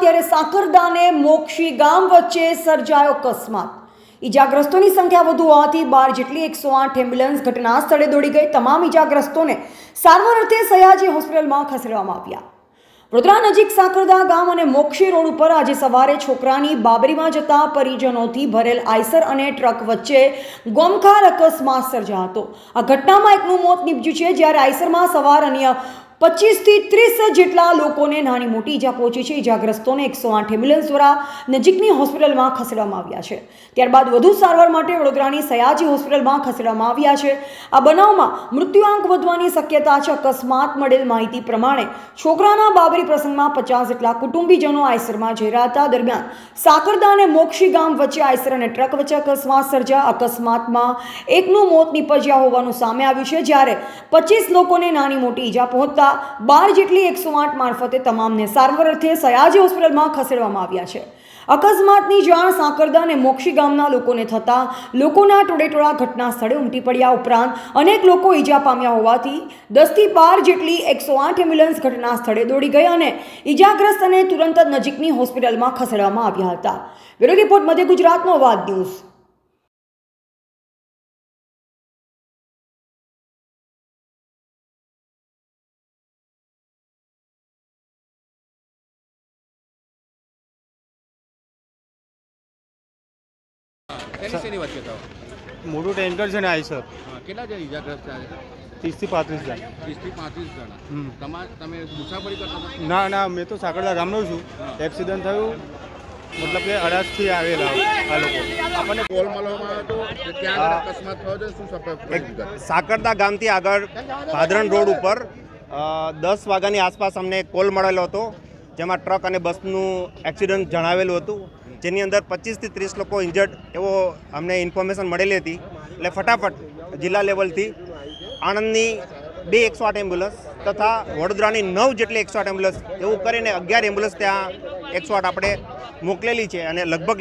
ત્યારે સાકરદા અને મોક્ષી ગામ વચ્ચે સર્જાયો અકસ્માત। ઈજાગ્રસ્તોની સંખ્યા વધુ હોવાથી 12 જેટલી 108 એમ્બ્યુલન્સ ઘટના સ્થળે દોડી ગઈ। તમામ ઈજાગ્રસ્તોને સારવાર અર્થે સયાજી હોસ્પિટલમાં ખસેડવામાં આવ્યા। વડોદરા નજીક સાકરદા ગામ અને મોક્ષી રોડ ઉપર આજે સવારે છોકરાની બાબરીમાં જતા પરિજનોથી ભરેલ આઈસર અને ટ્રક વચ્ચે ગમખ્વાર અકસ્માત સર્જાયો હતો। આ ઘટનામાં એકનું મોત નીપજ્યું છે, જ્યારે આઈસરમાં સવાર અન્ય 25 થી 30 જેટલા લોકોને નાની મોટી ઈજા પહોંચી છે। ઈજાગ્રસ્તોને 108 એમ્બ્યુલન્સ દ્વારા નજીકની હોસ્પિટલમાં ખસેડવામાં આવ્યા છે। ત્યારબાદ વધુ સારવાર માટે વડોદરાની સયાજી હોસ્પિટલમાં ખસેડવામાં આવ્યા છે। આ બનાવમાં મૃત્યુઆંક વધવાની શક્યતા છે। અકસ્માત મળેલ માહિતી પ્રમાણે છોકરાના બાબરી પ્રસંગમાં 50 જેટલા કુટુંબીજનો આઈસરમાં જઈ રહ્યા હતા। દરમિયાન સાકરદા અને મોક્ષી ગામ વચ્ચે આઈસર અને ટ્રક વચ્ચે અકસ્માત સર્જાયા। અકસ્માતમાં એકનું મોત નીપજ્યા હોવાનું સામે આવ્યું છે, જ્યારે 25 લોકોને નાની મોટી ઈજા પહોંચતા 12 જેટલી 108 મારફતે તમામને સારવાર અર્થે સયાજી હોસ્પિટલમાં ખસેડવામાં આવ્યા છે। અકસ્માતની જાણ સાકરદા અને મોક્ષી ગામના લોકોને થતાં લોકોના ટોળેટોળા ઘટના સ્થળે ઉમટી પડ્યા। ઉપરાંત અનેક લોકો ઈજા પામ્યા હોવાથી 10 થી 12 જેટલી 108 એમ્બ્યુલન્સ ઘટના સ્થળે દોડી ગઈ અને ઈજાગ્રસ્તને તુરંત જ નજીકની હોસ્પિટલમાં ખસેડવામાં આવ્યા હતા। બ્યુરો રિપોર્ટ મધ્ય ગુજરાતનો અવાજ ન્યૂઝ। શેની વાત કરતા મોટું ટેન્કર છે ને આઈસર કેટલા જણ ઈજાગ્રસ્ત છે 30 થી 35 જણ 30 થી 35 જણા તમે મુસાફરી કરતા હતા? ના ના મેં તો સાકરદા ગામનો છું। એક્સિડન્ટ થયું મતલબ કે અડાજથી આવેલા આ લોકો આપણને કોલ મળવામાં આવ્યો હતો કે ત્યાં આગળ અકસ્માત થયો છે, શું સફળ? સાકરદા ગામથી આગળ ભાદરણ રોડ ઉપર 10 વાગ્યાની આસપાસ અમને કોલ મળેલો હતો, જેમાં ટ્રક અને બસનું એક્સિડન્ટ જણાવેલું હતું, જેની અંદર 25 થી 30 લોકો ઇન્જર્ડ એવો અમને ઇન્ફોર્મેશન મળેલી હતી। એટલે ફટાફટ જિલ્લા લેવલથી આણંદની 2 108 એમ્બ્યુલન્સ તથા વડોદરાની 9 જેટલી 108 એમ્બ્યુલન્સ એવું કરીને 11 એમ્બ્યુલન્સ ત્યાં 108 આપણે મોકલેલી છે અને લગભગ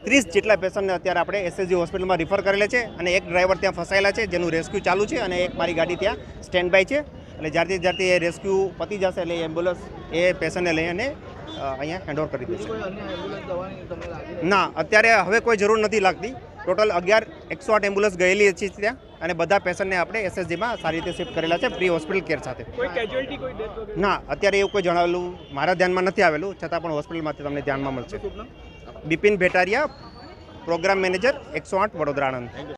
30 જેટલા પેશન્ટને અત્યારે આપણે એસએસજી હોસ્પિટલમાં રિફર કરેલા છે અને એક ડ્રાઈવર ત્યાં ફસાયેલા છે, જેનું રેસ્ક્યુ ચાલુ છે અને એક મારી ગાડી ત્યાં સ્ટેન્ડ બાય છે। એટલે જ્યારથી એ રેસ્ક્યુ પતી જશે એટલે એમ્બ્યુલન્સ એ પેશન્ટને લઈ અને અહીંયા હેન્ડઓવર કરી દેશે। ના, અત્યારે હવે કોઈ જરૂર નથી લાગતી। ટોટલ 11 108 એમ્બ્યુલન્સ ગયેલી છે ત્યાં અને બધા પેશન્ટને આપણે એસએસજીમાં સારી રીતે શિફ્ટ કરેલા છે પ્રી હોસ્પિટલ કેર સાથે। ના, અત્યારે એવું કોઈ જણાવેલું મારા ધ્યાનમાં નથી આવેલું, છતાં પણ હોસ્પિટલમાંથી તમને ધ્યાનમાં મળશે। Bipin Bhetariya, programme manager 108 Vadodara Anand.